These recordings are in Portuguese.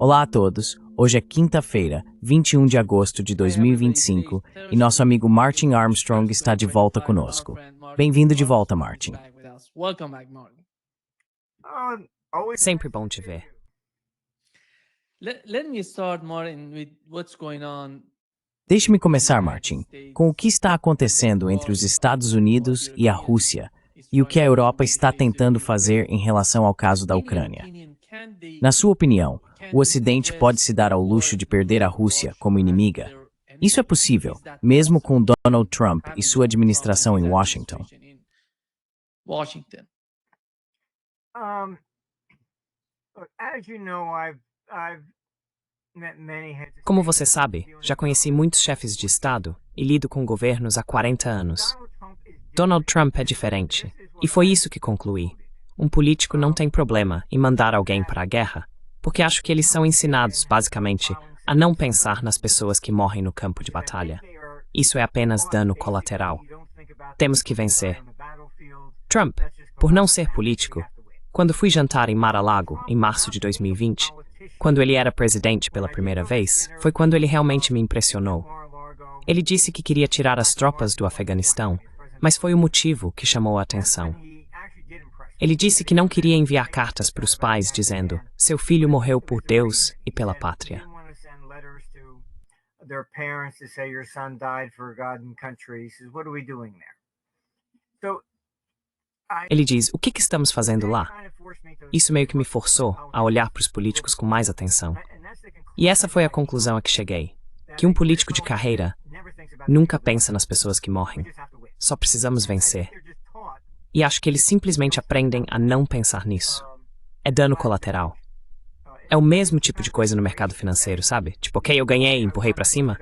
Olá a todos, hoje é quinta-feira, 21 de agosto de 2025 e nosso amigo Martin Armstrong está de volta conosco. Bem-vindo de volta, Martin. Sempre bom te ver. Deixe-me começar, Martin, com o que está acontecendo entre os Estados Unidos e a Rússia e o que a Europa está tentando fazer em relação ao caso da Ucrânia. Na sua opinião, o Ocidente pode se dar ao luxo de perder a Rússia como inimiga? Isso é possível, mesmo com Donald Trump e sua administração em Washington. Como você sabe, já conheci muitos chefes de Estado e lido com governos há 40 anos. Donald Trump é diferente, e foi isso que concluí. Um político não tem problema em mandar alguém para a guerra, porque acho que eles são ensinados, basicamente, a não pensar nas pessoas que morrem no campo de batalha. Isso é apenas dano colateral. Temos que vencer. Trump, por não ser político, quando fui jantar em Mar-a-Lago, em março de 2020, quando ele era presidente pela primeira vez, foi quando ele realmente me impressionou. Ele disse que queria tirar as tropas do Afeganistão, mas foi o motivo que chamou a atenção. Ele disse que não queria enviar cartas para os pais dizendo: seu filho morreu por Deus e pela pátria. Ele diz: o que estamos fazendo lá? Isso meio que me forçou a olhar para os políticos com mais atenção. E essa foi a conclusão a que cheguei: que um político de carreira nunca pensa nas pessoas que morrem. Só precisamos vencer. E acho que eles simplesmente aprendem a não pensar nisso. É dano colateral. É o mesmo tipo de coisa no mercado financeiro, sabe? Tipo, ok, eu ganhei e empurrei pra cima,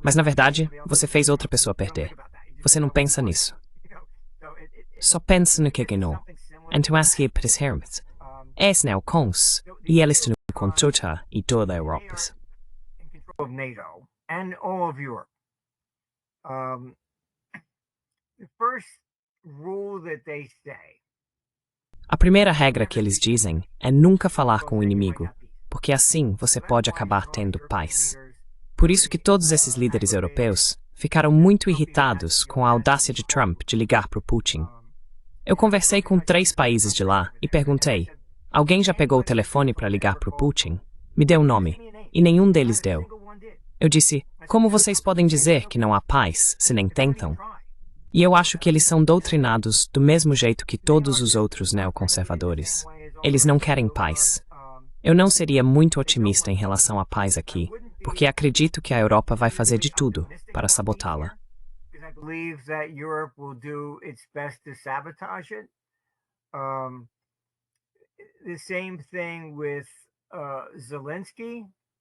mas na verdade, você fez outra pessoa perder. Você não pensa nisso. Só pensa no que ganhou. Então a seguir percebemos. Esse é o cons, e eles estão com toda e toda a Europa. A primeira regra que eles dizem é nunca falar com o inimigo, porque assim você pode acabar tendo paz. Por isso que todos esses líderes europeus ficaram muito irritados com a audácia de Trump de ligar para o Putin. Eu conversei com 3 países de lá e perguntei: alguém já pegou o telefone para ligar para o Putin? Me deu um nome, e nenhum deles deu. Eu disse: como vocês podem dizer que não há paz se nem tentam? E eu acho que eles são doutrinados do mesmo jeito que todos os outros neoconservadores. Eles não querem paz. Eu não seria muito otimista em relação à paz aqui, porque acredito que a Europa vai fazer de tudo para sabotá-la.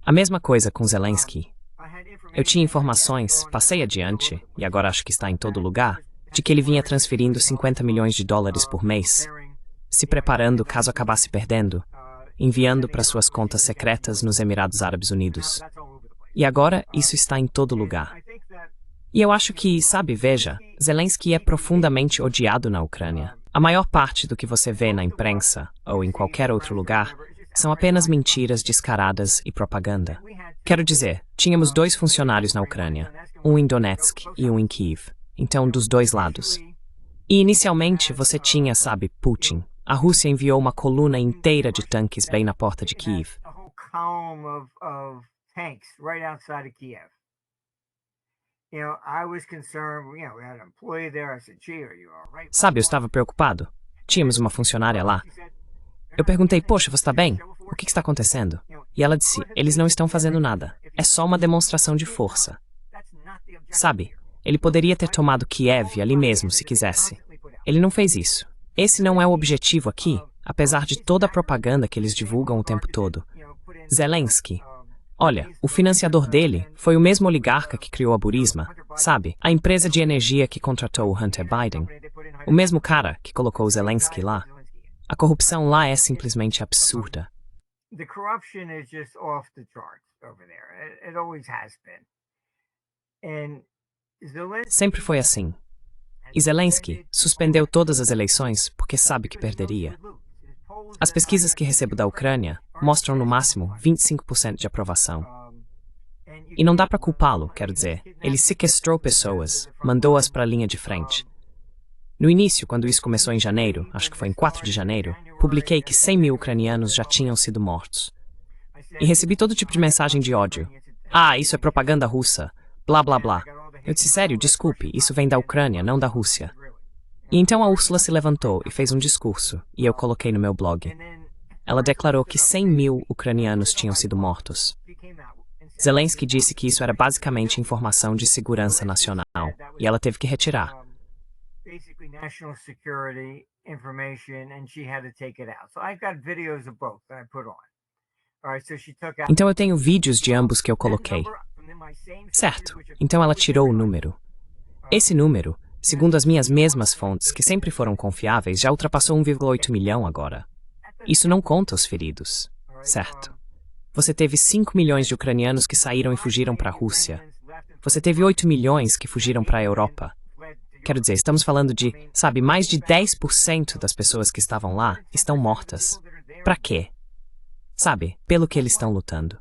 A mesma coisa com Zelensky. Eu tinha informações, passei adiante, e agora acho que está em todo lugar, de que ele vinha transferindo 50 milhões de dólares por mês, se preparando caso acabasse perdendo, enviando para suas contas secretas nos Emirados Árabes Unidos. E agora isso está em todo lugar. E eu acho que, sabe, veja, Zelensky é profundamente odiado na Ucrânia. A maior parte do que você vê na imprensa, ou em qualquer outro lugar, são apenas mentiras descaradas e propaganda. Quero dizer, tínhamos 2 funcionários na Ucrânia, um em Donetsk e um em Kiev, então dos 2 lados. E inicialmente você tinha, sabe, Putin. A Rússia enviou uma coluna inteira de tanques bem na porta de Kiev. Sabe, eu estava preocupado. Tínhamos uma funcionária lá. Eu perguntei: poxa, você está bem? O que está acontecendo? E ela disse: eles não estão fazendo nada. É só uma demonstração de força. Sabe, ele poderia ter tomado Kiev ali mesmo se quisesse. Ele não fez isso. Esse não é o objetivo aqui, apesar de toda a propaganda que eles divulgam o tempo todo. Zelensky. Olha, o financiador dele foi o mesmo oligarca que criou a Burisma, sabe? A empresa de energia que contratou o Hunter Biden. O mesmo cara que colocou o Zelensky lá. A corrupção lá é simplesmente absurda. Sempre foi assim. E Zelensky suspendeu todas as eleições porque sabe que perderia. As pesquisas que recebo da Ucrânia mostram no máximo 25% de aprovação. E não dá para culpá-lo, quero dizer. Ele sequestrou pessoas, mandou-as para a linha de frente. No início, quando isso começou em janeiro, acho que foi em 4 de janeiro, publiquei que 100 mil ucranianos já tinham sido mortos. E recebi todo tipo de mensagem de ódio. Ah, isso é propaganda russa. Blá, blá, blá. Eu disse, sério, desculpe, isso vem da Ucrânia, não da Rússia. E então a Ursula se levantou e fez um discurso, e eu coloquei no meu blog. Ela declarou que 100 mil ucranianos tinham sido mortos. Zelensky disse que isso era basicamente informação de segurança nacional, e ela teve que retirar. Então eu tenho vídeos de ambos que eu coloquei. Certo, então ela tirou o número. Esse número, segundo as minhas mesmas fontes, que sempre foram confiáveis, já ultrapassou 1,8 milhão agora. Isso não conta os feridos, certo? Você teve 5 milhões de ucranianos que saíram e fugiram para a Rússia. Você teve 8 milhões que fugiram para a Europa. Quero dizer, estamos falando de, sabe, mais de 10% das pessoas que estavam lá estão mortas. Para quê? Sabe, pelo que eles estão lutando.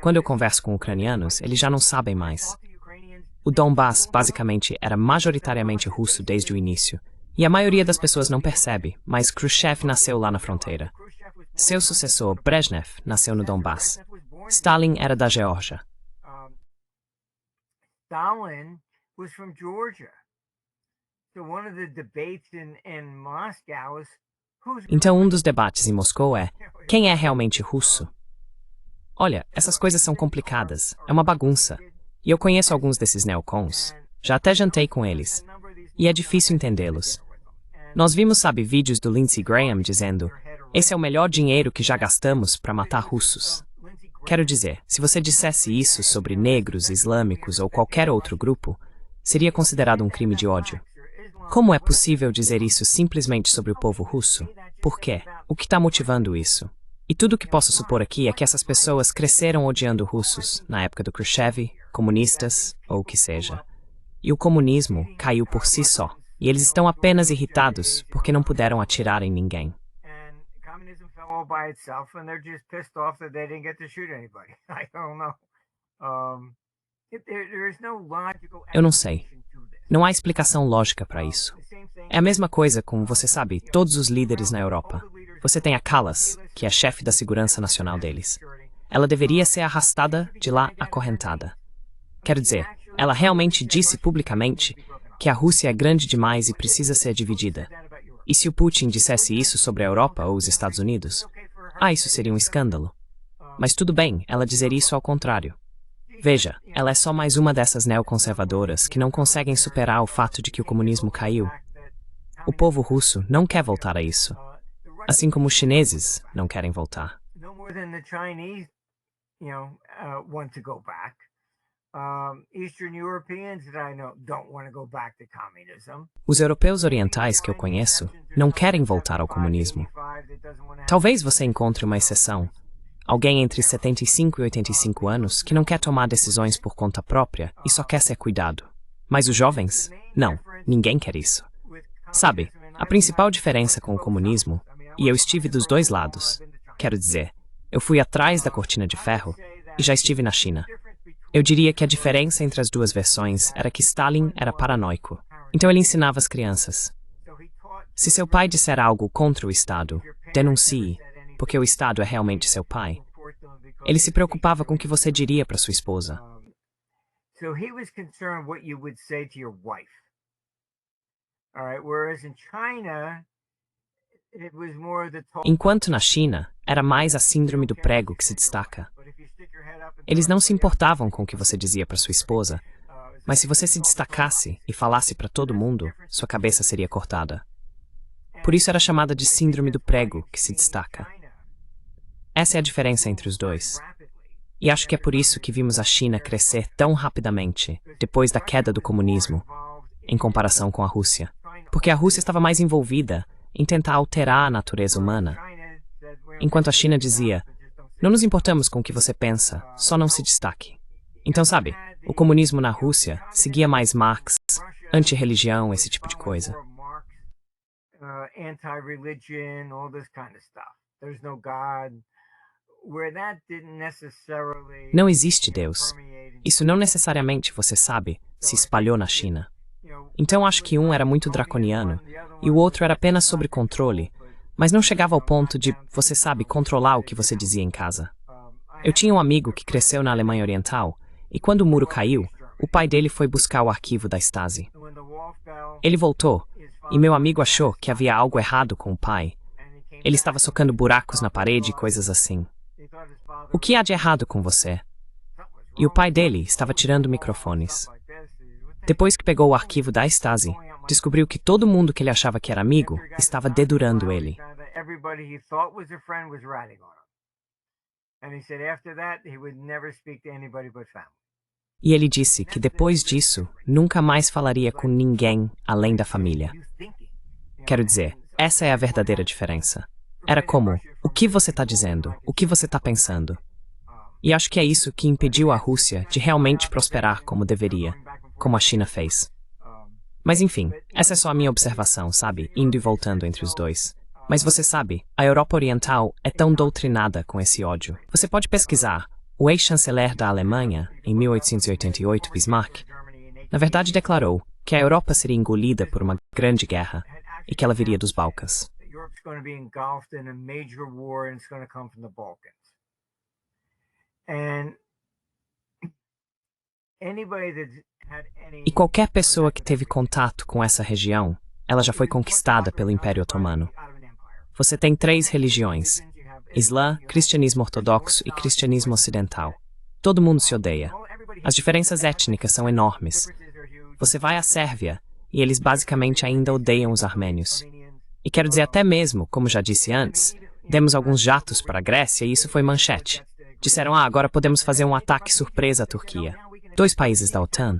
Quando eu converso com ucranianos, eles já não sabem mais. O Donbass, basicamente, era majoritariamente russo desde o início. E a maioria das pessoas não percebe, mas Khrushchev nasceu lá na fronteira. Seu sucessor, Brezhnev, nasceu no Donbass. Stalin era da Geórgia. Stalin was from Georgia. So one of the debates in Moscow is Então um dos debates em Moscou é: quem é realmente russo? Olha, essas coisas são complicadas, é uma bagunça. E eu conheço alguns desses neocons. Já até jantei com eles. E é difícil entendê-los. Nós vimos, sabe, vídeos do Lindsey Graham dizendo: esse é o melhor dinheiro que já gastamos para matar russos. Quero dizer, se você dissesse isso sobre negros, islâmicos ou qualquer outro grupo, seria considerado um crime de ódio. Como é possível dizer isso simplesmente sobre o povo russo? Por quê? O que está motivando isso? E tudo o que posso supor aqui é que essas pessoas cresceram odiando russos, na época do Khrushchev, comunistas, ou o que seja. E o comunismo caiu por si só. E eles estão apenas irritados porque não puderam atirar em ninguém. Eu não sei. Não há explicação lógica para isso. É a mesma coisa com, você sabe, todos os líderes na Europa. Você tem a Kallas, que é chefe da segurança nacional deles. Ela deveria ser arrastada de lá acorrentada. Quero dizer, ela realmente disse publicamente que a Rússia é grande demais e precisa ser dividida. E se o Putin dissesse isso sobre a Europa ou os Estados Unidos? Isso seria um escândalo. Mas tudo bem, ela dizer isso ao contrário. Veja, ela é só mais uma dessas neoconservadoras que não conseguem superar o fato de que o comunismo caiu. O povo russo não quer voltar a isso. Assim como os chineses não querem voltar. Os europeus orientais que eu conheço não querem voltar ao comunismo. Talvez você encontre uma exceção. Alguém entre 75 e 85 anos que não quer tomar decisões por conta própria e só quer ser cuidado. Mas os jovens? Não, ninguém quer isso. Sabe, a principal diferença com o comunismo, e eu estive dos dois lados, quero dizer, eu fui atrás da cortina de ferro e já estive na China. Eu diria que a diferença entre as duas versões era que Stalin era paranoico, então ele ensinava as crianças. Se seu pai disser algo contra o Estado, denuncie, porque o Estado é realmente seu pai. Ele se preocupava com o que você diria para sua esposa. Enquanto na China, era mais a síndrome do prego que se destaca. Eles não se importavam com o que você dizia para sua esposa, mas se você se destacasse e falasse para todo mundo, sua cabeça seria cortada. Por isso era chamada de síndrome do prego que se destaca. Essa é a diferença entre os dois. E acho que é por isso que vimos a China crescer tão rapidamente depois da queda do comunismo, em comparação com a Rússia. Porque a Rússia estava mais envolvida em tentar alterar a natureza humana. Enquanto a China dizia: não nos importamos com o que você pensa, só não se destaque. Então, sabe, o comunismo na Rússia seguia mais Marx, anti-religião, esse tipo de coisa. anti-religion, all this kind of stuff. There's no God. Where that didn't necessarily, Não existe Deus. Isso não necessariamente, você sabe, se espalhou na China. Então acho que um era muito draconiano e o outro era apenas sobre controle, mas não chegava ao ponto de, você sabe, controlar o que você dizia em casa. Eu tinha um amigo que cresceu na Alemanha Oriental e quando o muro caiu, o pai dele foi buscar o arquivo da Stasi. Ele voltou e meu amigo achou que havia algo errado com o pai. Ele estava socando buracos na parede e coisas assim. O que há de errado com você? E o pai dele estava tirando microfones. Depois que pegou o arquivo da Stasi, descobriu que todo mundo que ele achava que era amigo estava dedurando ele. E ele disse que depois disso, nunca mais falaria com ninguém além da família. Quero dizer, essa é a verdadeira diferença. Era como, o que você está dizendo? O que você está pensando? E acho que é isso que impediu a Rússia de realmente prosperar como deveria, como a China fez. Mas enfim, essa é só a minha observação, sabe? Indo e voltando entre os dois. Mas você sabe, a Europa Oriental é tão doutrinada com esse ódio. Você pode pesquisar. O ex-chanceler da Alemanha, em 1888, Bismarck, na verdade declarou que a Europa seria engolida por uma grande guerra e que ela viria dos Balcãs. E qualquer pessoa que teve contato com essa região, ela já foi conquistada pelo Império Otomano. Você tem 3 religiões: Islã, cristianismo ortodoxo e cristianismo ocidental. Todo mundo se odeia. As diferenças étnicas são enormes. Você vai à Sérvia e eles basicamente ainda odeiam os armênios. E quero dizer até mesmo, como já disse antes, demos alguns jatos para a Grécia e isso foi manchete. Disseram, agora podemos fazer um ataque surpresa à Turquia. 2 países da OTAN.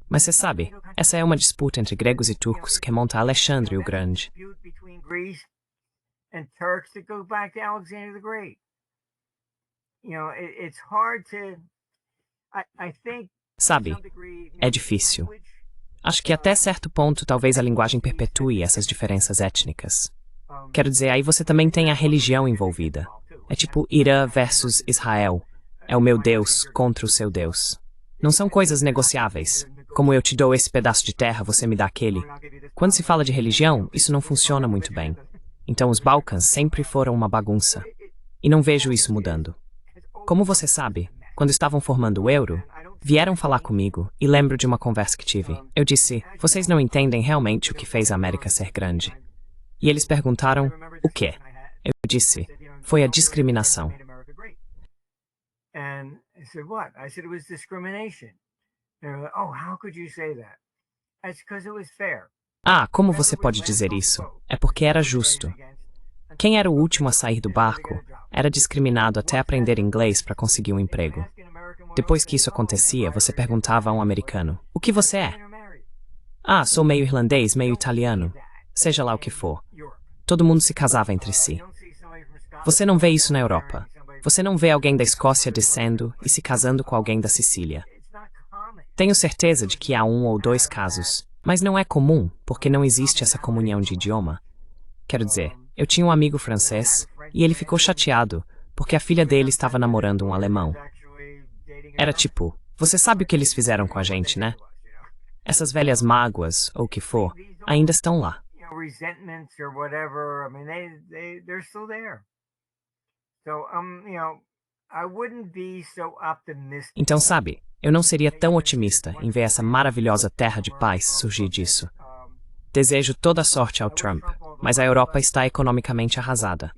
Mas você sabe, essa é uma disputa entre gregos e turcos que remonta a Alexandre o Grande. And Turks that go back to Alexander the Great. You know, it's hard to. I think. Sabe, é difícil. Acho que até certo ponto talvez a linguagem perpetue essas diferenças étnicas. Quero dizer, aí você também tem a religião envolvida. É tipo Irã versus Israel. É o meu Deus contra o seu Deus. Não são coisas negociáveis. Como eu te dou esse pedaço de terra, você me dá aquele. Quando se fala de religião, isso não funciona muito bem. Então os Balcãs sempre foram uma bagunça. E não vejo isso mudando. Como você sabe, quando estavam formando o euro, vieram falar comigo e lembro de uma conversa que tive. Eu disse, vocês não entendem realmente o que fez a América ser grande. E eles perguntaram, o quê? Eu disse, foi a discriminação. Como você pode dizer isso? É porque era justo. Quem era o último a sair do barco era discriminado até aprender inglês para conseguir um emprego. Depois que isso acontecia, você perguntava a um americano, o que você é? Sou meio irlandês, meio italiano. Seja lá o que for. Todo mundo se casava entre si. Você não vê isso na Europa. Você não vê alguém da Escócia descendo e se casando com alguém da Sicília. Tenho certeza de que há 1 ou 2 casos. Mas não é comum, porque não existe essa comunhão de idioma. Quero dizer, eu tinha um amigo francês e ele ficou chateado porque a filha dele estava namorando um alemão. Era tipo, você sabe o que eles fizeram com a gente, né? Essas velhas mágoas, ou o que for, ainda estão lá. Então, sabe, eu não seria tão otimista em ver essa maravilhosa terra de paz surgir disso. Desejo toda sorte ao Trump, mas a Europa está economicamente arrasada.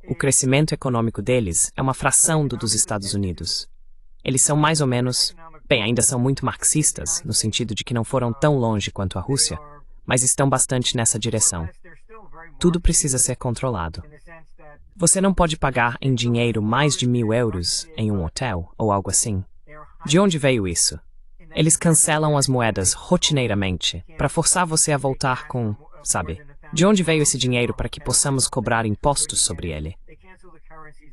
O crescimento econômico deles é uma fração do dos Estados Unidos. Eles são mais ou menos, ainda são muito marxistas, no sentido de que não foram tão longe quanto a Rússia, mas estão bastante nessa direção. Tudo precisa ser controlado. Você não pode pagar em dinheiro mais de 1.000 euros em um hotel ou algo assim. De onde veio isso? Eles cancelam as moedas rotineiramente para forçar você a voltar com, sabe? De onde veio esse dinheiro para que possamos cobrar impostos sobre ele?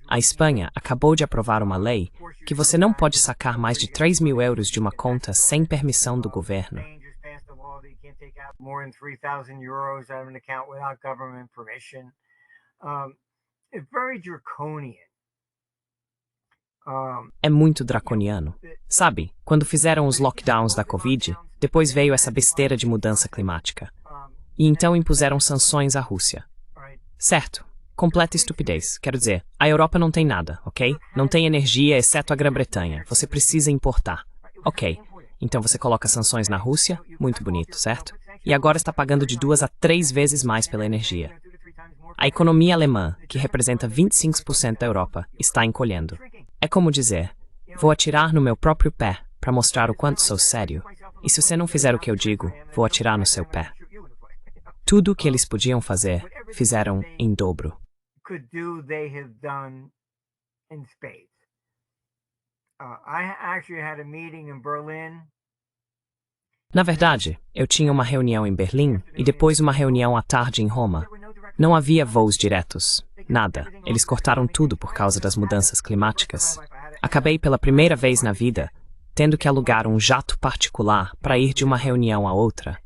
A Espanha acabou de aprovar uma lei que você não pode sacar mais de 3.000 euros de uma conta sem permissão do governo. can't take out more than 3,000 euros out of an account without government permission. It's very draconian. É muito draconiano. Sabe, quando fizeram os lockdowns da Covid, depois veio essa besteira de mudança climática. E então impuseram sanções à Rússia. Certo. Completa estupidez. Quero dizer, a Europa não tem nada, ok? Não tem energia, exceto a Grã-Bretanha. Você precisa importar. Ok. Então você coloca sanções na Rússia? Muito bonito, certo? E agora está pagando de 2 a 3 vezes mais pela energia. A economia alemã, que representa 25% da Europa, está encolhendo. É como dizer, vou atirar no meu próprio pé para mostrar o quanto sou sério. E se você não fizer o que eu digo, vou atirar no seu pé. Tudo o que eles podiam fazer, fizeram em dobro. Could do, they have done in spades. I actually had a meeting in Berlin. Na verdade, eu tinha uma reunião em Berlim e depois uma reunião à tarde em Roma. Não havia voos diretos. Nada. Eles cortaram tudo por causa das mudanças climáticas. Acabei pela primeira vez na vida tendo que alugar um jato particular para ir de uma reunião a outra.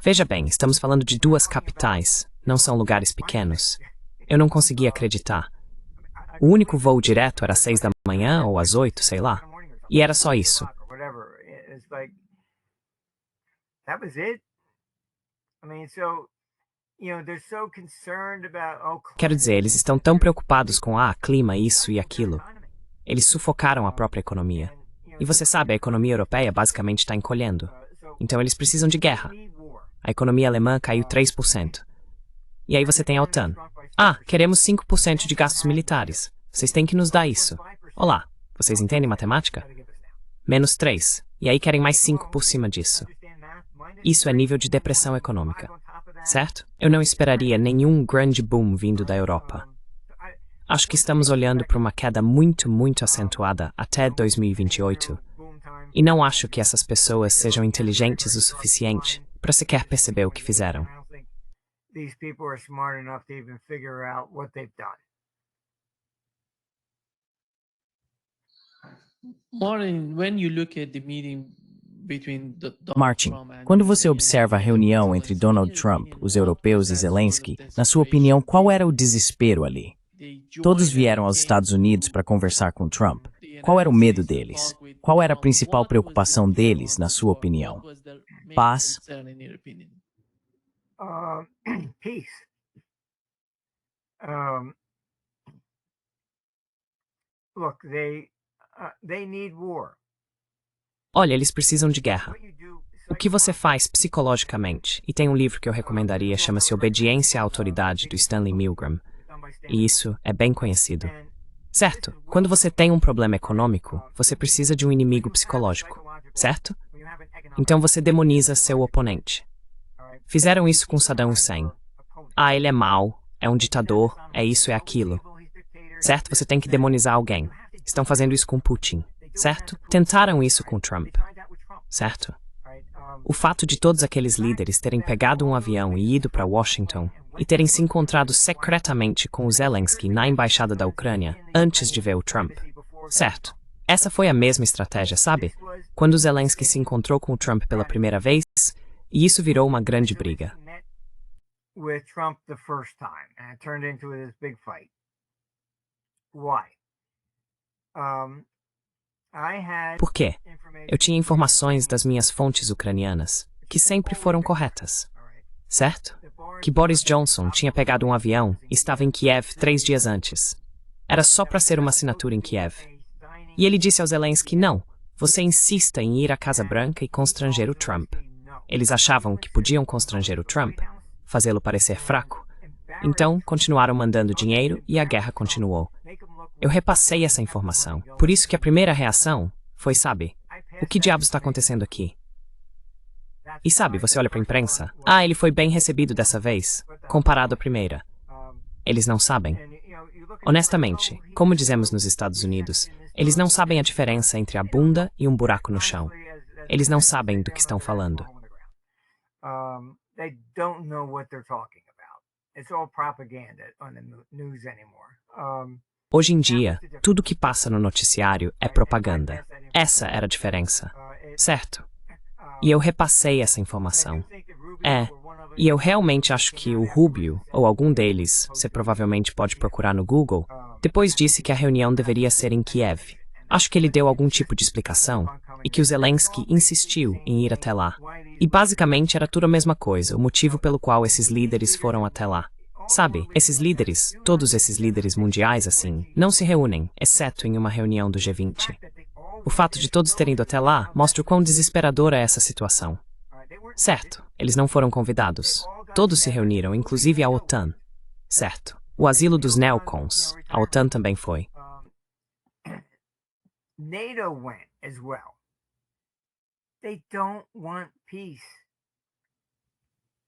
Veja bem, estamos falando de 2 capitais, não são lugares pequenos. Eu não conseguia acreditar. O único voo direto era às 6 da manhã ou às 8, sei lá. E era só isso. Quero dizer, eles estão tão preocupados com clima, isso e aquilo. Eles sufocaram a própria economia. E você sabe, a economia europeia basicamente está encolhendo. Então eles precisam de guerra. A economia alemã caiu 3%. E aí você tem a OTAN. Queremos 5% de gastos militares. Vocês têm que nos dar isso. Olá, vocês entendem matemática? Menos 3. E aí querem mais 5 por cima disso. Isso é nível de depressão econômica. Certo? Eu não esperaria nenhum grande boom vindo da Europa. Acho que estamos olhando para uma queda muito, muito acentuada até 2028. E não acho que essas pessoas sejam inteligentes o suficiente para sequer perceber o que fizeram. Martin, quando você observa a reunião entre Donald Trump, os europeus e Zelensky, na sua opinião, qual era o desespero ali? Todos vieram aos Estados Unidos para conversar com Trump. Qual era o medo deles? Qual era a principal preocupação deles, na sua opinião? Paz? Peace. Look, they need war. Olha, eles precisam de guerra. O que você faz psicologicamente? E tem um livro que eu recomendaria, chama-se Obediência à Autoridade, do Stanley Milgram. E isso é bem conhecido. Certo, quando você tem um problema econômico, você precisa de um inimigo psicológico, certo? Então você demoniza seu oponente. Fizeram isso com Saddam Hussein. Ele é mau, é um ditador, é isso, é aquilo. Certo? Você tem que demonizar alguém. Estão fazendo isso com Putin, certo? Tentaram isso com Trump, certo? O fato de todos aqueles líderes terem pegado um avião e ido para Washington e terem se encontrado secretamente com o Zelensky na embaixada da Ucrânia antes de ver o Trump, certo? Essa foi a mesma estratégia, sabe? Quando o Zelensky se encontrou com o Trump pela primeira vez, e isso virou uma grande briga. Por quê? Eu tinha informações das minhas fontes ucranianas, que sempre foram corretas, certo? Que Boris Johnson tinha pegado um avião e estava em Kiev 3 dias antes. Era só para ser uma assinatura em Kiev. E ele disse ao Zelensky, não, você insista em ir à Casa Branca e constranger o Trump. Eles achavam que podiam constranger o Trump, fazê-lo parecer fraco. Então, continuaram mandando dinheiro e a guerra continuou. Eu repassei essa informação. Por isso que a primeira reação foi, sabe, o que diabos está acontecendo aqui? E sabe, você olha para a imprensa, ele foi bem recebido dessa vez, comparado à primeira. Eles não sabem. Honestamente, como dizemos nos Estados Unidos, eles não sabem a diferença entre a bunda e um buraco no chão. Eles não sabem do que estão falando. Hoje em dia, tudo que passa no noticiário é propaganda. Essa era a diferença, certo? E eu repassei essa informação. E eu realmente acho que o Rubio, ou algum deles, você provavelmente pode procurar no Google, depois disse que a reunião deveria ser em Kiev. Acho que ele deu algum tipo de explicação, e que o Zelensky insistiu em ir até lá. E basicamente era tudo a mesma coisa, o motivo pelo qual esses líderes foram até lá. Sabe, esses líderes, todos esses líderes mundiais assim, não se reúnem, exceto em uma reunião do G20. O fato de todos terem ido até lá mostra o quão desesperadora é essa situação. Certo, eles não foram convidados. Todos se reuniram, inclusive a OTAN. Certo. O asilo dos neocons. A OTAN também foi. NATO went as well. They don't want peace.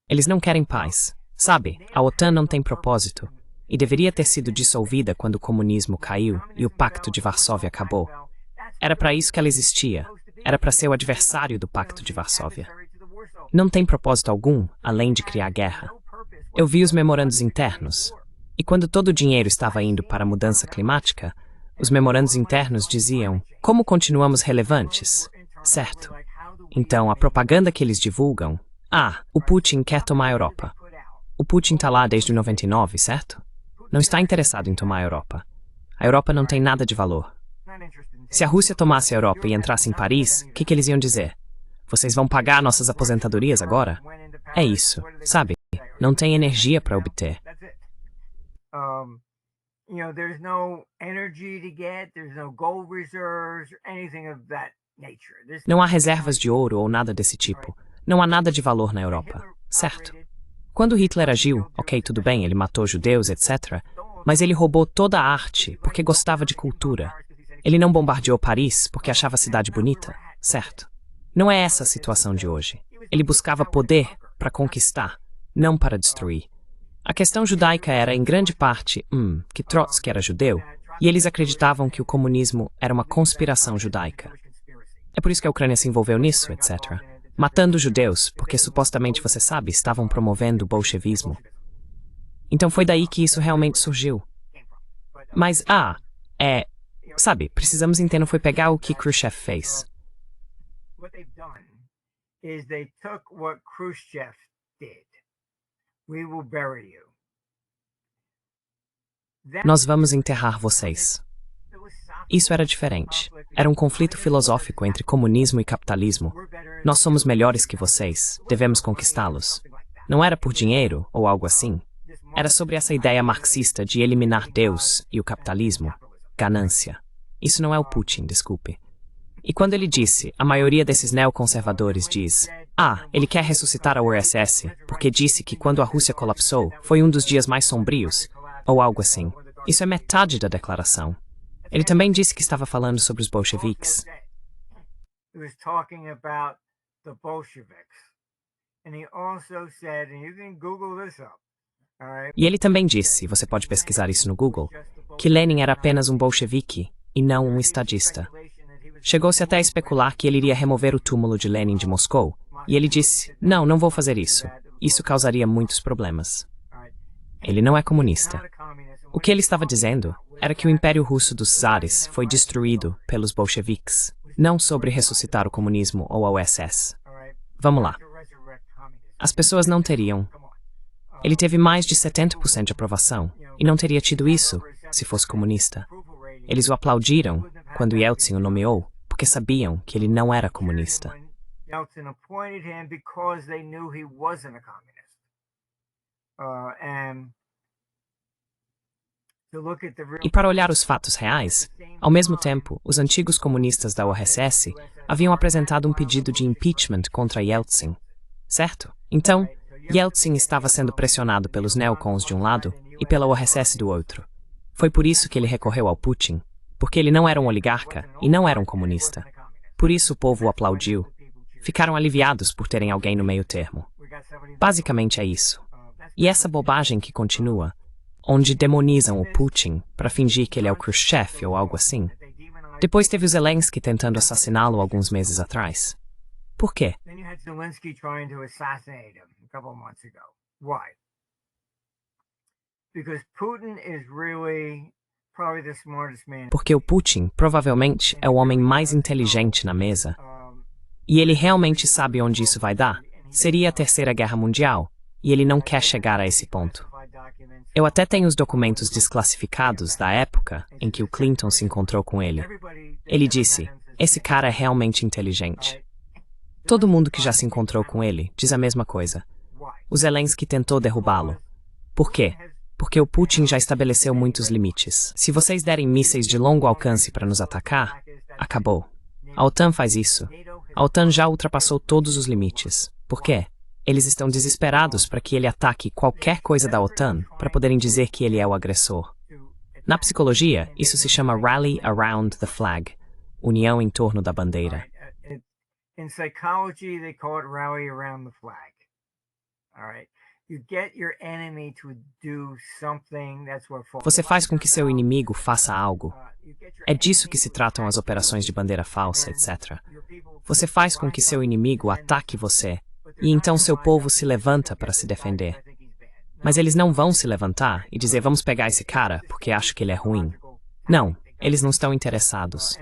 Eles não querem paz. Sabe, a OTAN não tem propósito. E deveria ter sido dissolvida quando o comunismo caiu e o Pacto de Varsóvia acabou. Era para isso que ela existia. Era para ser o adversário do Pacto de Varsóvia. Não tem propósito algum, além de criar guerra. Eu vi os memorandos internos. E quando todo o dinheiro estava indo para a mudança climática, os memorandos internos diziam: como continuamos relevantes? Certo. Então, a propaganda que eles divulgam: o Putin quer tomar a Europa. O Putin está lá desde 99, certo? Não está interessado em tomar a Europa. A Europa não tem nada de valor. Se a Rússia tomasse a Europa e entrasse em Paris, o que eles iam dizer? Vocês vão pagar nossas aposentadorias agora? É isso, sabe? Não tem energia para obter. There's no energy to get, there's no gold reserves, anything of that nature. Não há reservas de ouro ou nada desse tipo. Não há nada de valor na Europa, certo? Quando Hitler agiu, ok, tudo bem, ele matou judeus, etc. Mas ele roubou toda a arte porque gostava de cultura. Ele não bombardeou Paris porque achava a cidade bonita, certo? Não é essa a situação de hoje. Ele buscava poder para conquistar, não para destruir. A questão judaica era, em grande parte, que Trotsky era judeu, e eles acreditavam que o comunismo era uma conspiração judaica. É por isso que a Ucrânia se envolveu nisso, etc. Matando judeus, porque supostamente, você sabe, estavam promovendo o bolchevismo. Então foi daí que isso realmente surgiu. Mas, sabe, precisamos entender, foi pegar o que Khrushchev fez. What they've done is they took what Khrushchev did. We will bury you. Nós vamos enterrar vocês. Isso era diferente. Era um conflito filosófico entre comunismo e capitalismo. Nós somos melhores que vocês. Devemos conquistá-los. Não era por dinheiro ou algo assim. Era sobre essa ideia marxista de eliminar Deus e o capitalismo. Ganância. Isso não é o Putin, desculpe. E quando ele disse, a maioria desses neoconservadores diz: ele quer ressuscitar a URSS, porque disse que quando a Rússia colapsou, foi um dos dias mais sombrios, ou algo assim. Isso é metade da declaração. Ele também disse que estava falando sobre os bolcheviques. E ele também disse, você pode pesquisar isso no Google, que Lenin era apenas um bolchevique e não um estadista. Chegou-se até a especular que ele iria remover o túmulo de Lenin de Moscou, e ele disse, não vou fazer isso. Isso causaria muitos problemas. Ele não é comunista. O que ele estava dizendo era que o Império Russo dos Tsares foi destruído pelos bolcheviques, não sobre ressuscitar o comunismo ou a URSS. Vamos lá. As pessoas não teriam. Ele teve mais de 70% de aprovação, e não teria tido isso se fosse comunista. Eles o aplaudiram quando Yeltsin o nomeou, porque sabiam que ele não era comunista. E para olhar os fatos reais, ao mesmo tempo, os antigos comunistas da URSS haviam apresentado um pedido de impeachment contra Yeltsin, certo? Então, Yeltsin estava sendo pressionado pelos neocons de um lado e pela URSS do outro. Foi por isso que ele recorreu ao Putin, porque ele não era um oligarca e não era um comunista. Por isso o povo o aplaudiu. Ficaram aliviados por terem alguém no meio termo. Basicamente é isso. E essa bobagem que continua, onde demonizam o Putin para fingir que ele é o Khrushchev ou algo assim. Depois teve o Zelensky tentando assassiná-lo alguns meses atrás. Por quê? Porque o Putin provavelmente é o homem mais inteligente na mesa. E ele realmente sabe onde isso vai dar. seria a Terceira Guerra Mundial, e ele não quer chegar a esse ponto. Eu até tenho os documentos desclassificados da época em que o Clinton se encontrou com ele. Ele disse, esse cara é realmente inteligente. Todo mundo que já se encontrou com ele diz a mesma coisa. O Zelensky tentou derrubá-lo. Por quê? Porque o Putin já estabeleceu muitos limites. Se vocês derem mísseis de longo alcance para nos atacar, acabou. A OTAN faz isso. A OTAN já ultrapassou todos os limites. Por quê? Eles estão desesperados para que ele ataque qualquer coisa da OTAN para poderem dizer que ele é o agressor. Na psicologia, isso se chama Rally Around the Flag, união em torno da bandeira. In psychology, they call it rally around the flag. All right. You get your enemy to do something, that's what Você faz com que seu inimigo faça algo. É disso que se tratam as operações de bandeira falsa, etc. Você faz com que seu inimigo ataque você, e então seu povo se levanta para se defender. Mas eles não vão se levantar e dizer, vamos pegar esse cara porque acho que ele é ruim. Não, eles não estão interessados.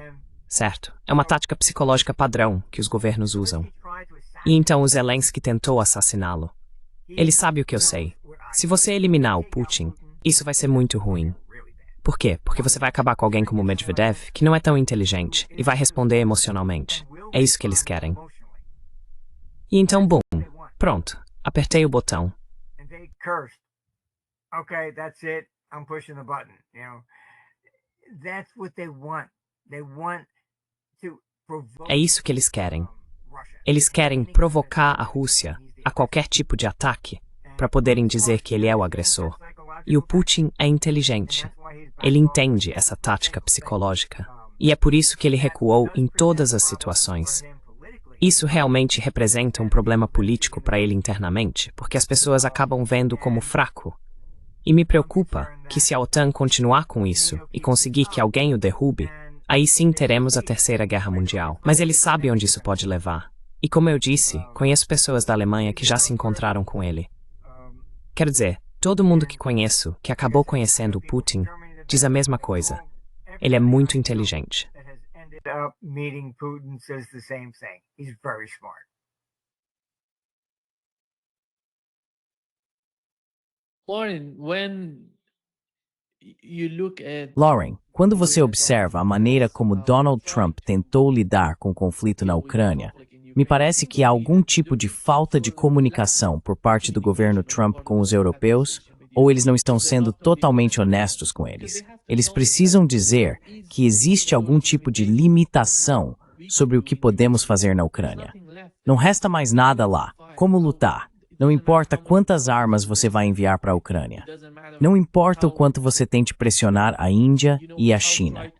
Certo? É uma tática psicológica padrão que os governos usam. E então o Zelensky tentou assassiná-lo. Ele sabe o que eu sei. Se você eliminar o Putin, isso vai ser muito ruim. Por quê? Porque você vai acabar com alguém como Medvedev, que não é tão inteligente, e vai responder emocionalmente. É isso que eles querem. E então, boom. Pronto. Apertei o botão. Okay, that's it. I'm pushing the button, you know. That's what they want. They want to provoke. É isso que eles querem. Eles querem provocar a Rússia a qualquer tipo de ataque para poderem dizer que ele é o agressor. E o Putin é inteligente. Ele entende essa tática psicológica. E é por isso que ele recuou em todas as situações. Isso realmente representa um problema político para ele internamente, porque as pessoas acabam vendo como fraco. E me preocupa que se a OTAN continuar com isso e conseguir que alguém o derrube, aí sim teremos a Terceira Guerra Mundial. Mas ele sabe onde isso pode levar. E como eu disse, conheço pessoas da Alemanha que já se encontraram com ele. Quero dizer, todo mundo que conheço, que acabou conhecendo o Putin, diz a mesma coisa. Ele é muito inteligente. Meeting Putin says the same thing. He's very smart. Lauren, quando você observa a maneira como Donald Trump tentou lidar com o conflito na Ucrânia, me parece que há algum tipo de falta de comunicação por parte do governo Trump com os europeus, ou eles não estão sendo totalmente honestos com eles. Eles precisam dizer que existe algum tipo de limitação sobre o que podemos fazer na Ucrânia. Não resta mais nada lá. Como lutar? Não importa quantas armas você vai enviar para a Ucrânia. Não importa o quanto você tente pressionar a Índia e a China.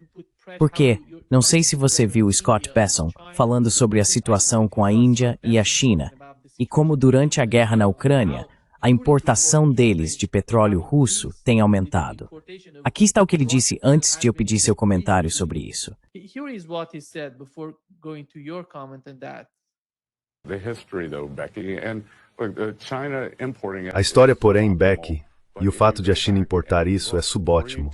Porque, não sei se você viu Scott Bessent falando sobre a situação com a Índia e a China, e como durante a guerra na Ucrânia, a importação deles de petróleo russo tem aumentado. Aqui está o que ele disse antes de eu pedir seu comentário sobre isso. A história, porém, Becky, e o fato de a China importar isso é subótimo.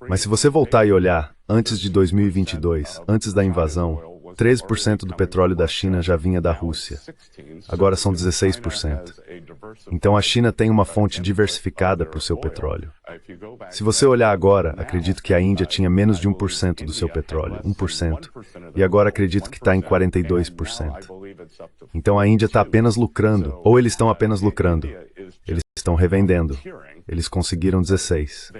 Mas se você voltar e olhar, antes de 2022, antes da invasão, 13% do petróleo da China já vinha da Rússia. Agora são 16%. Então a China tem uma fonte diversificada para o seu petróleo. Se você olhar agora, acredito que a Índia tinha menos de 1% do seu petróleo, 1%, e agora acredito que está em 42%. Então a Índia está apenas lucrando, ou eles estão apenas lucrando. Eles estão revendendo. Eles conseguiram 16.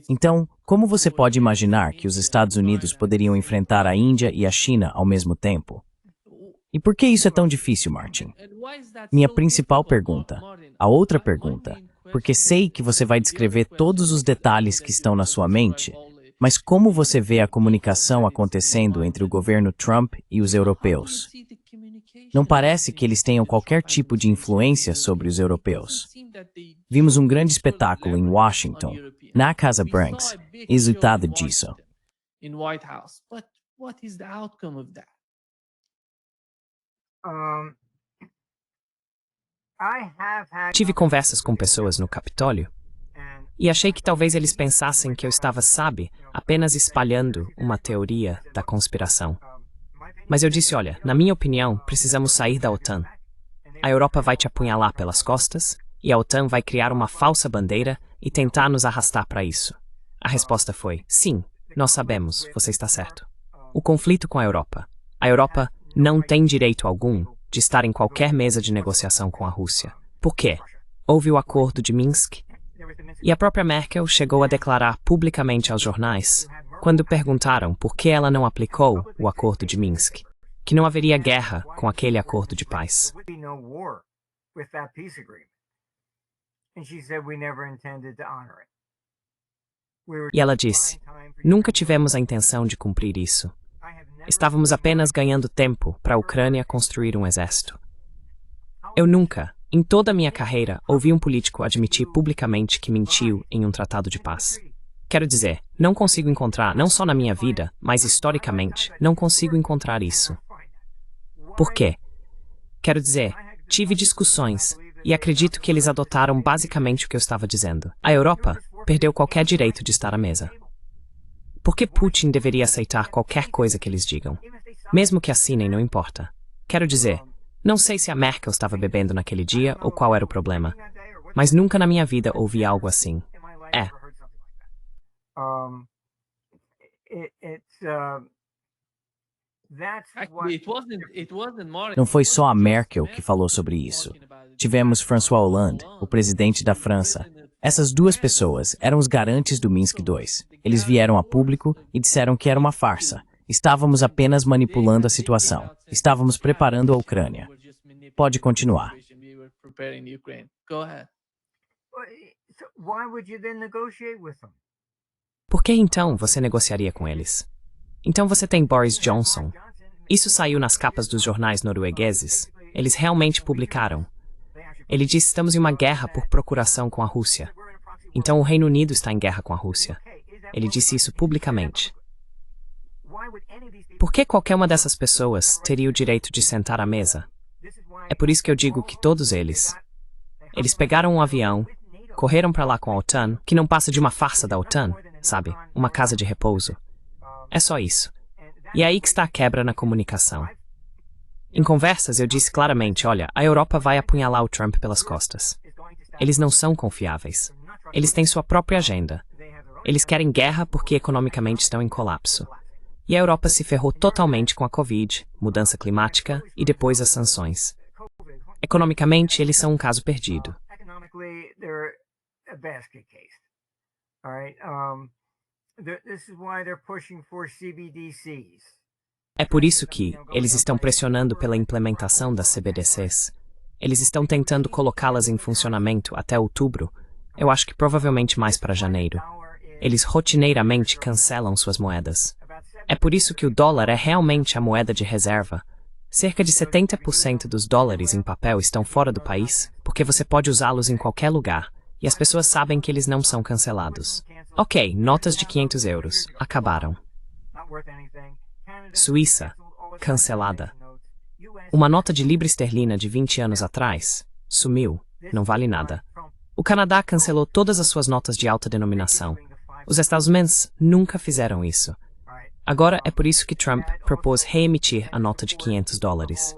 Então, como você pode imaginar que os Estados Unidos poderiam enfrentar a Índia e a China ao mesmo tempo? E por que isso é tão difícil, Martin? Minha principal pergunta. A outra pergunta, porque sei que você vai descrever todos os detalhes que estão na sua mente, mas como você vê a comunicação acontecendo entre o governo Trump e os europeus? Não parece que eles tenham qualquer tipo de influência sobre os europeus. Vimos um grande espetáculo em Washington, na Casa Branca, resultado disso. Tive conversas com pessoas no Capitólio, E achei que talvez eles pensassem que eu estava, sabe, apenas espalhando uma teoria da conspiração. Mas eu disse, olha, na minha opinião, precisamos sair da OTAN. A Europa vai te apunhalar pelas costas e a OTAN vai criar uma falsa bandeira e tentar nos arrastar para isso. A resposta foi, sim, nós sabemos, você está certo. O conflito com a Europa. A Europa não tem direito algum de estar em qualquer mesa de negociação com a Rússia. Por quê? Houve o acordo de Minsk e a própria Merkel chegou a declarar publicamente aos jornais, quando perguntaram por que ela não aplicou o acordo de Minsk, que não haveria guerra com aquele acordo de paz. E ela disse, nunca tivemos a intenção de cumprir isso. Estávamos apenas ganhando tempo para a Ucrânia construir um exército. Eu nunca, em toda a minha carreira, ouvi um político admitir publicamente que mentiu em um tratado de paz. Quero dizer, não consigo encontrar, não só na minha vida, mas historicamente, não consigo encontrar isso. Por quê? Quero dizer, tive discussões e acredito que eles adotaram basicamente o que eu estava dizendo. A Europa perdeu qualquer direito de estar à mesa. Por que Putin deveria aceitar qualquer coisa que eles digam? Mesmo que assinem, não importa. Quero dizer, não sei se a Merkel estava bebendo naquele dia ou qual era o problema, mas nunca na minha vida ouvi algo assim. Não foi só a Merkel que falou sobre isso. Tivemos François Hollande, o presidente da França. Essas duas pessoas eram os garantes do Minsk II. Eles vieram a público e disseram que era uma farsa. Estávamos apenas manipulando a situação. Estávamos preparando a Ucrânia. Pode continuar. Por que então você negociaria com eles? Então você tem Boris Johnson. Isso saiu nas capas dos jornais noruegueses. Eles realmente publicaram. Ele disse: estamos em uma guerra por procuração com a Rússia. Então o Reino Unido está em guerra com a Rússia. Ele disse isso publicamente. Por que qualquer uma dessas pessoas teria o direito de sentar à mesa? É por isso que eu digo que todos eles pegaram um avião, correram para lá com a OTAN, que não passa de uma farsa da OTAN, sabe? Uma casa de repouso. É só isso. E é aí que está a quebra na comunicação. Em conversas eu disse claramente, olha, a Europa vai apunhalar o Trump pelas costas. Eles não são confiáveis. Eles têm sua própria agenda. Eles querem guerra porque economicamente estão em colapso. E a Europa se ferrou totalmente com a Covid, mudança climática e depois as sanções. Economicamente, eles são um caso perdido. É por isso que eles estão pressionando pela implementação das CBDCs. Eles estão tentando colocá-las em funcionamento até outubro. Eu acho que provavelmente mais para janeiro. Eles rotineiramente cancelam suas moedas. É por isso que o dólar é realmente a moeda de reserva. Cerca de 70% dos dólares em papel estão fora do país, porque você pode usá-los em qualquer lugar, e as pessoas sabem que eles não são cancelados. Ok, notas de 500 euros. Acabaram. Suíça, cancelada. Uma nota de libra esterlina de 20 anos atrás, sumiu, não vale nada. O Canadá cancelou todas as suas notas de alta denominação. Os Estados Unidos nunca fizeram isso. Agora é por isso que Trump propôs reemitir a nota de 500 dólares.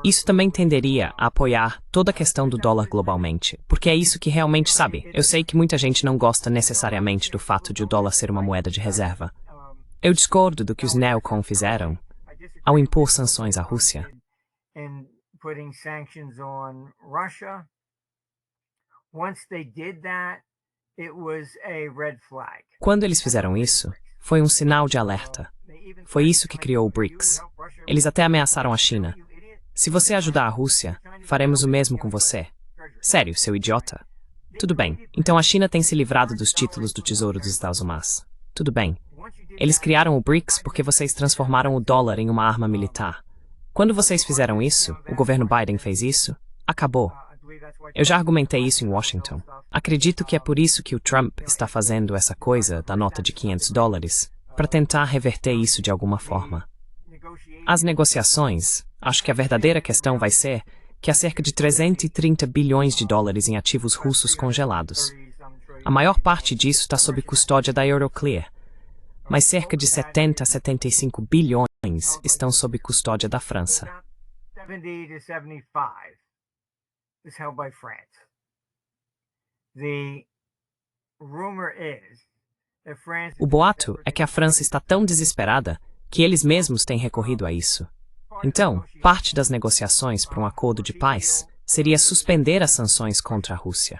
Isso também tenderia a apoiar toda a questão do dólar globalmente, porque é isso que realmente sabe. Eu sei que muita gente não gosta necessariamente do fato de o dólar ser uma moeda de reserva. Eu discordo do que os neocon fizeram ao impor sanções à Rússia. Quando eles fizeram isso, foi um sinal de alerta. Foi isso que criou o BRICS. Eles até ameaçaram a China. Se você ajudar a Rússia, faremos o mesmo com você. Sério, seu idiota? Tudo bem. Então a China tem se livrado dos títulos do Tesouro dos Estados Unidos. Tudo bem. Eles criaram o BRICS porque vocês transformaram o dólar em uma arma militar. Quando vocês fizeram isso, o governo Biden fez isso, acabou. Eu já argumentei isso em Washington. Acredito que é por isso que o Trump está fazendo essa coisa da nota de 500 dólares, para tentar reverter isso de alguma forma. As negociações, acho que a verdadeira questão vai ser que há cerca de 330 bilhões de dólares em ativos russos congelados. A maior parte disso está sob custódia da Euroclear, mas cerca de 70 a 75 bilhões estão sob custódia da França. 70 to 75 is held by France. The rumor is that France. O boato é que a França está tão desesperada que eles mesmos têm recorrido a isso. Então, parte das negociações para um acordo de paz seria suspender as sanções contra a Rússia.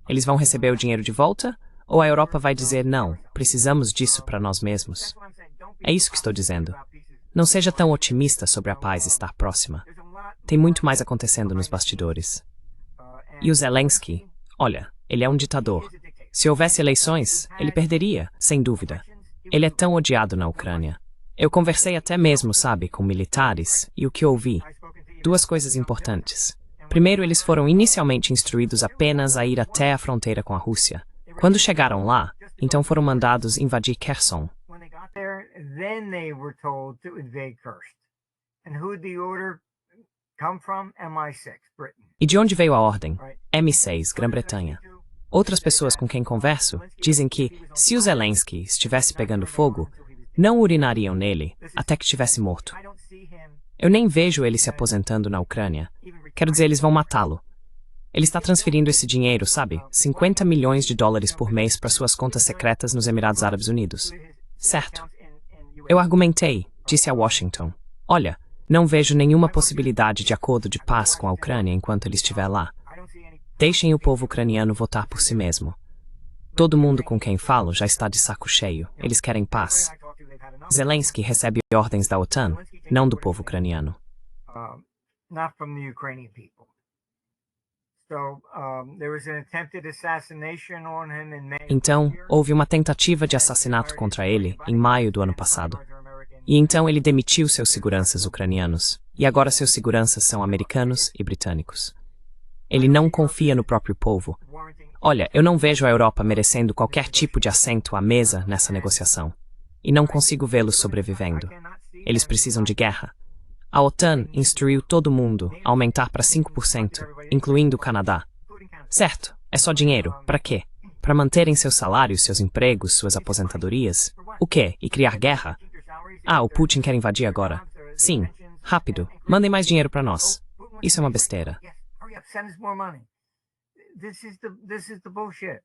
Eles vão receber o dinheiro de volta? Ou a Europa vai dizer, não, precisamos disso para nós mesmos? É isso que estou dizendo. Não seja tão otimista sobre a paz estar próxima. Tem muito mais acontecendo nos bastidores. E o Zelensky, olha, ele é um ditador. Se houvesse eleições, ele perderia, sem dúvida. Ele é tão odiado na Ucrânia. Eu conversei até mesmo, sabe, com militares, e o que ouvi? Duas coisas importantes. Primeiro, eles foram inicialmente instruídos apenas a ir até a fronteira com a Rússia. Quando chegaram lá, então foram mandados invadir Kherson. When they got there, then they were told to invade Kursk. And who did the order come from? MI6, Britain. E de onde veio a ordem? M6, Grã-Bretanha. Outras pessoas com quem converso dizem que, se o Zelensky estivesse pegando fogo, não urinariam nele até que estivesse morto. I don't see him Eu nem vejo ele se aposentando na Ucrânia. Quero dizer, eles vão matá-lo. Ele está transferindo esse dinheiro, sabe? 50 milhões de dólares por mês para suas contas secretas nos Emirados Árabes Unidos. Certo. Eu argumentei, disse a Washington, olha, não vejo nenhuma possibilidade de acordo de paz com a Ucrânia enquanto ele estiver lá. Deixem o povo ucraniano votar por si mesmo. Todo mundo com quem falo já está de saco cheio. Eles querem paz. Zelensky recebe ordens da OTAN, não do povo ucraniano. not from the Ukrainian people. So there was an attempted assassination on him in May. Então, houve uma tentativa de assassinato contra ele em maio do ano passado. E então ele demitiu seus seguranças ucranianos. E agora seus seguranças são americanos e britânicos. Ele não confia no próprio povo. Olha, eu não vejo a Europa merecendo qualquer tipo de assento à mesa nessa negociação. E não consigo vê-los sobrevivendo. Eles precisam de guerra. A OTAN instruiu todo mundo a aumentar para 5%, incluindo o Canadá. Certo, é só dinheiro. Para quê? Para manterem seus salários, seus empregos, suas aposentadorias? O quê? E criar guerra? Ah, o Putin quer invadir agora. Sim, rápido. Mandem mais dinheiro para nós. Isso é uma besteira. Hurry up, send us more money. This is the bullshit.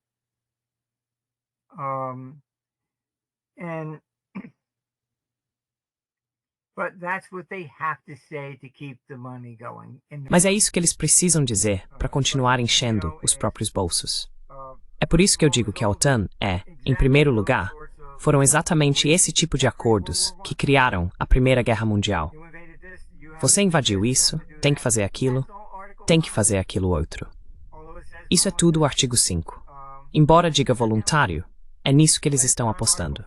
But that's what they have to say to keep the money going. Mas é isso que eles precisam dizer para continuar enchendo os próprios bolsos. É por isso que eu digo que a OTAN em primeiro lugar, foram exatamente esse tipo de acordos que criaram a Primeira Guerra Mundial. Você invadiu isso, tem que fazer aquilo, tem que fazer aquilo outro. Isso é tudo o artigo 5. Embora diga voluntário, é nisso que eles estão apostando.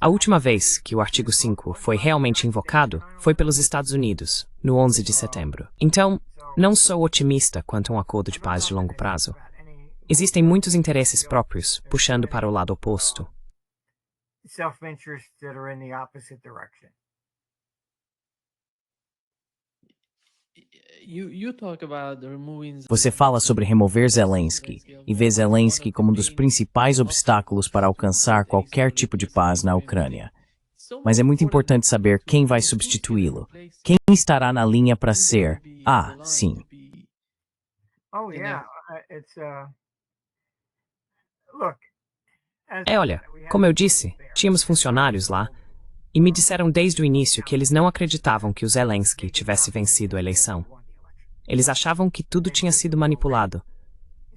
A última vez que o artigo 5 foi realmente invocado foi pelos Estados Unidos, no 11 de setembro. Então, não sou otimista quanto a um acordo de paz de longo prazo. Existem muitos interesses próprios puxando para o lado oposto. Self-interests that are in the opposite direction. Você fala sobre remover Zelensky e vê Zelensky como um dos principais obstáculos para alcançar qualquer tipo de paz na Ucrânia. Mas é muito importante saber quem vai substituí-lo. Quem estará na linha para ser, sim. Oh yeah, it's look. Olha, como eu disse, tínhamos funcionários lá e me disseram desde o início que eles não acreditavam que o Zelensky tivesse vencido a eleição. Eles achavam que tudo tinha sido manipulado,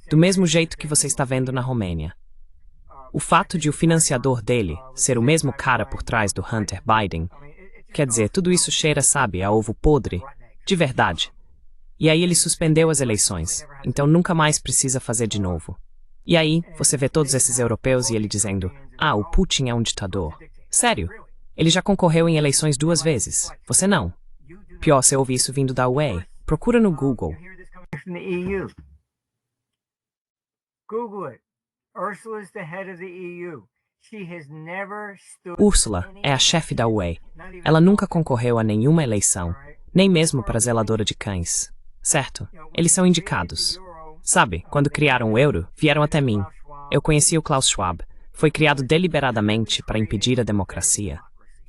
do mesmo jeito que você está vendo na Romênia. O fato de o financiador dele ser o mesmo cara por trás do Hunter Biden, quer dizer, tudo isso cheira, sabe, a ovo podre, de verdade. E aí ele suspendeu as eleições, então nunca mais precisa fazer de novo. E aí, você vê todos esses europeus e ele dizendo, o Putin é um ditador. Sério? Ele já concorreu em eleições 2 vezes. Você não. Pior, você ouve isso vindo da UE. Procura no Google. From the EU. Google it. Ursula is the head of the EU. She has never stood. Ursula é a chefe da UE. Ela nunca concorreu a nenhuma eleição, nem mesmo para zeladora de cães. Certo? Eles são indicados. Sabe, quando criaram o euro, vieram até mim. Eu conheci o Klaus Schwab. Foi criado deliberadamente para impedir a democracia.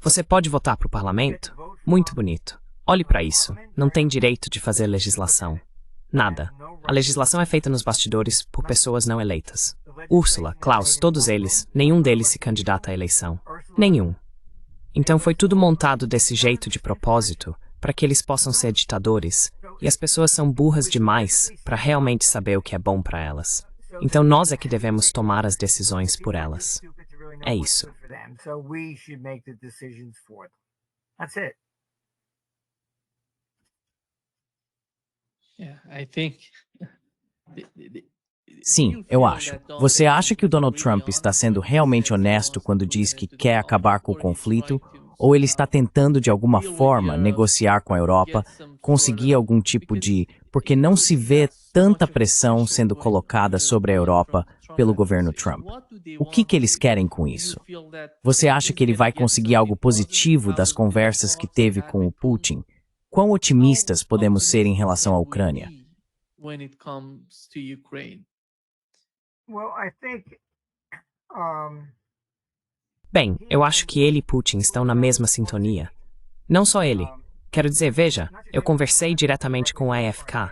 Você pode votar para o parlamento? Muito bonito. Olhe para isso. Não tem direito de fazer legislação. Nada. A legislação é feita nos bastidores por pessoas não eleitas. Ursula, Klaus, todos eles, nenhum deles se candidata à eleição. Nenhum. Então foi tudo montado desse jeito de propósito, para que eles possam ser ditadores, e as pessoas são burras demais para realmente saber o que é bom para elas. Então nós é que devemos tomar as decisões por elas. É isso. Sim, eu acho. Você acha que o Donald Trump está sendo realmente honesto quando diz que quer acabar com o conflito? Ou ele está tentando, de alguma forma, negociar com a Europa, conseguir algum tipo de... Porque não se vê tanta pressão sendo colocada sobre a Europa pelo governo Trump. O que eles querem com isso? Você acha que ele vai conseguir algo positivo das conversas que teve com o Putin? Quão otimistas podemos ser em relação à Ucrânia? Bem, eu acho que ele e Putin estão na mesma sintonia. Não só ele. Quero dizer, veja, eu conversei diretamente com o AFK.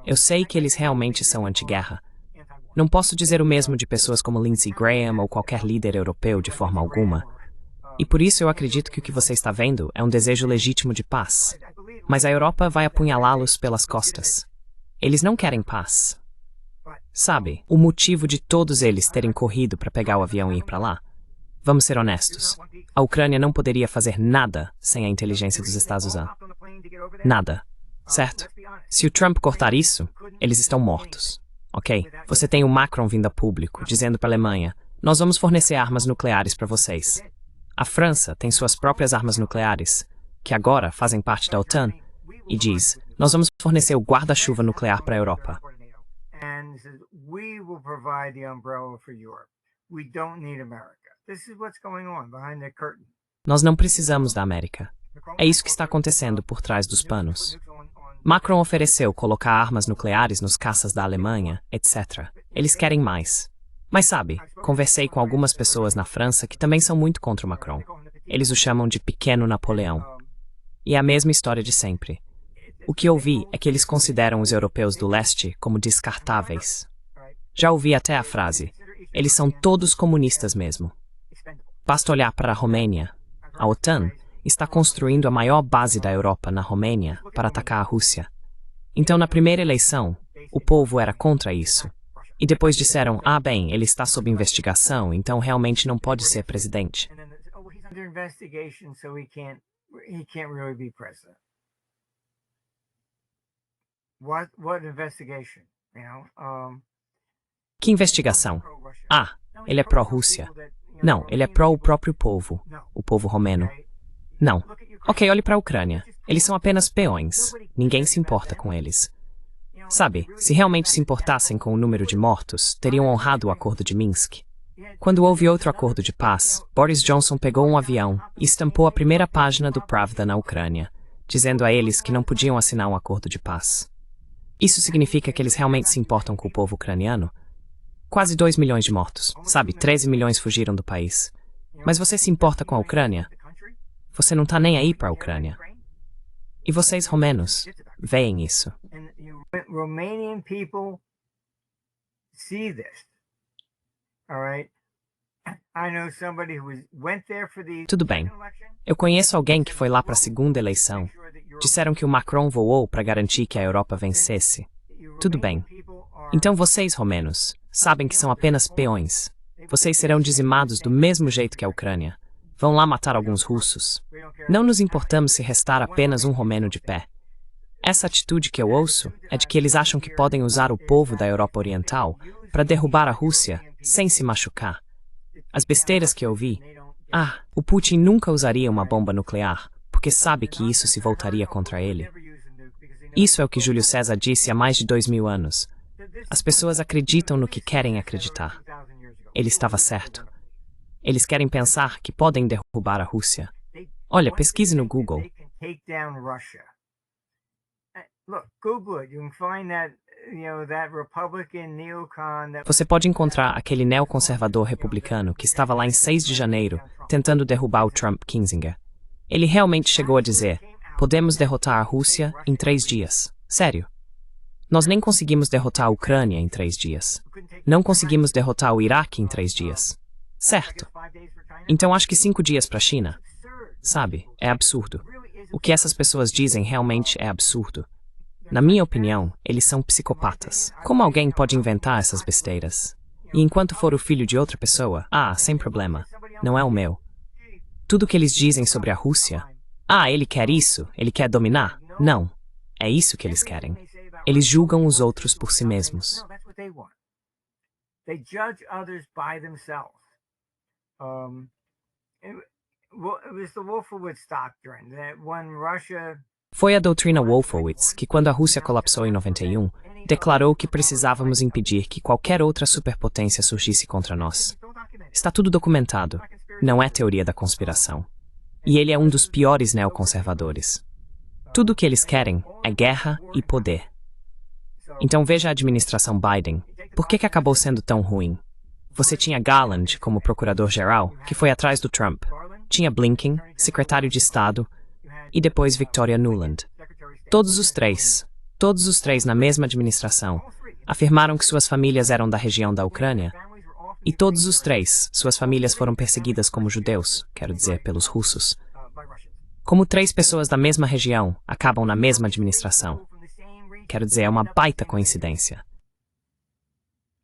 Eu sei que eles realmente são anti-guerra. Não posso dizer o mesmo de pessoas como Lindsey Graham ou qualquer líder europeu de forma alguma. E por isso eu acredito que o que você está vendo é um desejo legítimo de paz. Mas a Europa vai apunhalá-los pelas costas. Eles não querem paz. Sabe, o motivo de todos eles terem corrido para pegar o avião e ir para lá? Vamos ser honestos. A Ucrânia não poderia fazer nada sem a inteligência dos Estados Unidos. Nada. Certo? Se o Trump cortar isso, eles estão mortos. Ok? Você tem o Macron vindo a público, dizendo para a Alemanha, nós vamos fornecer armas nucleares para vocês. A França tem suas próprias armas nucleares, que agora fazem parte da OTAN, e diz, nós vamos fornecer o guarda-chuva nuclear para a Europa. Nós não precisamos da América. É isso que está acontecendo por trás dos panos. Macron ofereceu colocar armas nucleares nos caças da Alemanha, etc. Eles querem mais. Mas sabe, conversei com algumas pessoas na França que também são muito contra o Macron. Eles o chamam de pequeno Napoleão. E é a mesma história de sempre. O que ouvi é que eles consideram os europeus do leste como descartáveis. Já ouvi até a frase, eles são todos comunistas mesmo. Basta olhar para a Romênia. A OTAN está construindo a maior base da Europa na Romênia para atacar a Rússia. Então, na primeira eleição, o povo era contra isso. E depois disseram, bem, ele está sob investigação, então realmente não pode ser presidente. Que investigação? Ele é pró-Rússia. Não, ele é pró o próprio povo, o povo romeno. Não. Ok, olhe para a Ucrânia. Eles são apenas peões. Ninguém se importa com eles. Sabe, se realmente se importassem com o número de mortos, teriam honrado o acordo de Minsk. Quando houve outro acordo de paz, Boris Johnson pegou um avião e estampou a primeira página do Pravda na Ucrânia, dizendo a eles que não podiam assinar um acordo de paz. Isso significa que eles realmente se importam com o povo ucraniano? Quase 2 milhões de mortos. Sabe, 13 milhões fugiram do país. Mas você se importa com a Ucrânia? Você não está nem aí para a Ucrânia. E vocês, romenos, veem isso. Tudo bem. Eu conheço alguém que foi lá para a segunda eleição. Disseram que o Macron voou para garantir que a Europa vencesse. Tudo bem. Então vocês, romenos, sabem que são apenas peões. Vocês serão dizimados do mesmo jeito que a Ucrânia. Vão lá matar alguns russos. Não nos importamos se restar apenas um romeno de pé. Essa atitude que eu ouço é de que eles acham que podem usar o povo da Europa Oriental para derrubar a Rússia sem se machucar. As besteiras que eu vi. O Putin nunca usaria uma bomba nuclear, porque sabe que isso se voltaria contra ele. Isso é o que Júlio César disse há mais de 2000 anos. As pessoas acreditam no que querem acreditar. Ele estava certo. Eles querem pensar que podem derrubar a Rússia. Olha, pesquise no Google. that Republican neocon that Você pode encontrar aquele neoconservador republicano que estava lá em 6 de janeiro, tentando derrubar o Trump Kinzinger. Ele realmente chegou a dizer: podemos derrotar a Rússia em 3 dias. Sério. Nós nem conseguimos derrotar a Ucrânia em 3 dias. Não conseguimos derrotar o Iraque em 3 dias. Certo. Então acho que 5 dias para a China. Sabe, é absurdo. O que essas pessoas dizem realmente é absurdo. Na minha opinião, eles são psicopatas. Como alguém pode inventar essas besteiras? E enquanto for o filho de outra pessoa, sem problema. Não é o meu. Tudo que eles dizem sobre a Rússia, ele quer isso, ele quer dominar. Não. É isso que eles querem. Eles julgam os outros por si mesmos. They judge others by themselves. It was the Wolfowitz doctrine that when Russia Foi a doutrina Wolfowitz que, quando a Rússia colapsou em 91, declarou que precisávamos impedir que qualquer outra superpotência surgisse contra nós. Está tudo documentado. Não é teoria da conspiração. E ele é um dos piores neoconservadores. Tudo o que eles querem é guerra e poder. Então veja a administração Biden. Por que acabou sendo tão ruim? Você tinha Garland como procurador-geral, que foi atrás do Trump. Tinha Blinken, secretário de Estado, e depois Victoria Nuland. Todos os três na mesma administração, afirmaram que suas famílias eram da região da Ucrânia, e todos os três, suas famílias foram perseguidas como judeus, quero dizer, pelos russos. Como 3 pessoas da mesma região acabam na mesma administração. Quero dizer, é uma baita coincidência.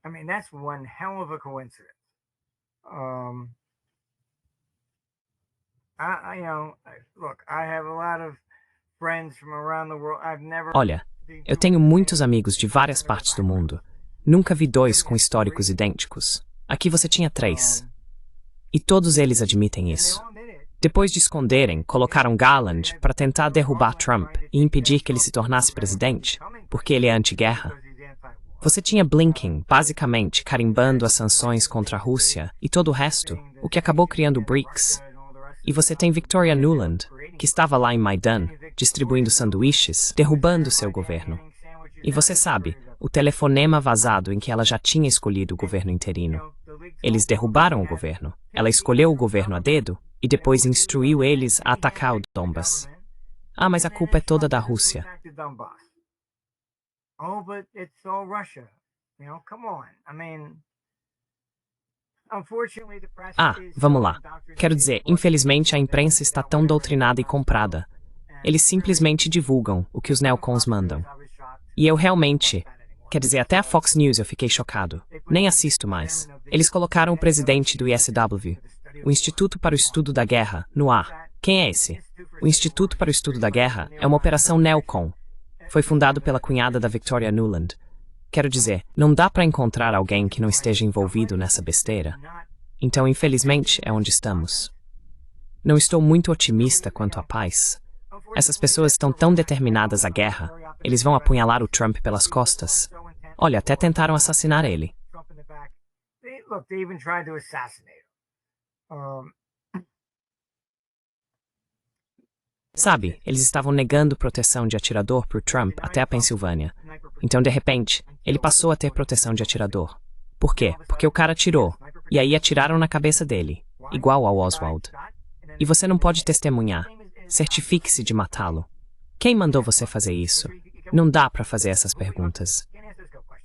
I mean, that's one hell of a coincidence. Look, I have a lot of friends from around the world. I've never. Olha, eu tenho muitos amigos de várias partes do mundo. Nunca vi 2 com históricos idênticos. Aqui você tinha 3. E todos eles admitem isso. Depois de esconderem, colocaram Garland para tentar derrubar Trump e impedir que ele se tornasse presidente, porque ele é anti-guerra. Você tinha Blinken, basicamente, carimbando as sanções contra a Rússia e todo o resto, o que acabou criando o BRICS. E você tem Victoria Nuland, que estava lá em Maidan, distribuindo sanduíches, derrubando seu governo. E você sabe, o telefonema vazado em que ela já tinha escolhido o governo interino. Eles derrubaram o governo. Ela escolheu o governo a dedo e depois instruiu eles a atacar o Donbass. Mas a culpa é toda da Rússia. Oh, but it's all Russia. Come on. I mean, unfortunately, the press is vamos lá. Quero dizer, infelizmente a imprensa está tão doutrinada e comprada. Eles simplesmente divulgam o que os neocons mandam. E eu realmente... Quer dizer, até a Fox News eu fiquei chocado. Nem assisto mais. Eles colocaram o presidente do ISW, o Instituto para o Estudo da Guerra, no ar. Quem é esse? O Instituto para o Estudo da Guerra é uma operação neocon. Foi fundado pela cunhada da Victoria Nuland. Quero dizer, não dá para encontrar alguém que não esteja envolvido nessa besteira. Então, infelizmente, é onde estamos. Não estou muito otimista quanto à paz. Essas pessoas estão tão determinadas à guerra. Eles vão apunhalar o Trump pelas costas. Olha, até tentaram assassinar ele. Look, they even tried to assassinate him. Sabe, eles estavam negando proteção de atirador por Trump até a Pensilvânia. Então, de repente, ele passou a ter proteção de atirador. Por quê? Porque o cara atirou. E aí atiraram na cabeça dele, igual ao Oswald. E você não pode testemunhar. Certifique-se de matá-lo. Quem mandou você fazer isso? Não dá para fazer essas perguntas.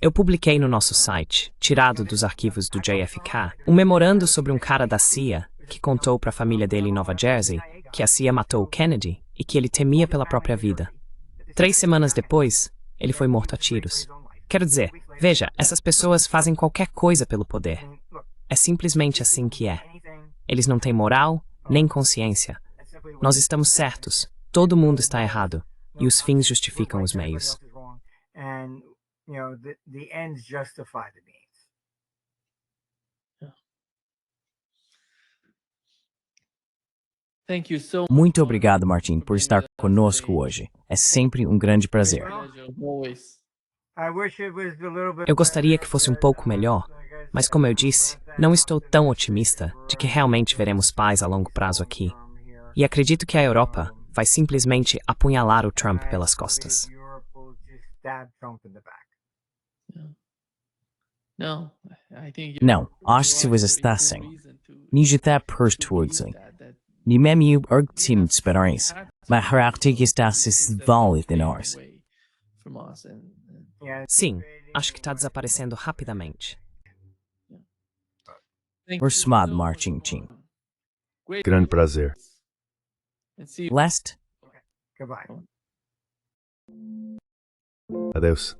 Eu publiquei no nosso site, tirado dos arquivos do JFK, um memorando sobre um cara da CIA que contou para a família dele em Nova Jersey que a CIA matou o Kennedy e que ele temia pela própria vida. 3 semanas depois, ele foi morto a tiros. Quero dizer, veja, essas pessoas fazem qualquer coisa pelo poder. É simplesmente assim que é. Eles não têm moral, nem consciência. Nós estamos certos, todo mundo está errado, e os fins justificam os meios. Muito obrigado, Martin, por estar conosco hoje. É sempre um grande prazer. Eu gostaria que fosse um pouco melhor, mas como eu disse, não estou tão otimista de que realmente veremos paz a longo prazo aqui. E acredito que a Europa vai simplesmente apunhalar o Trump pelas costas. Não, acho que você está sem. Nijita persturzing. Nimemu ergtim esperões, mas haractic está se valid em nós. Yeah, Sim, acho que está desaparecendo rapidamente. Versmad marching team. Grande prazer. Lest goodbye. Adeus.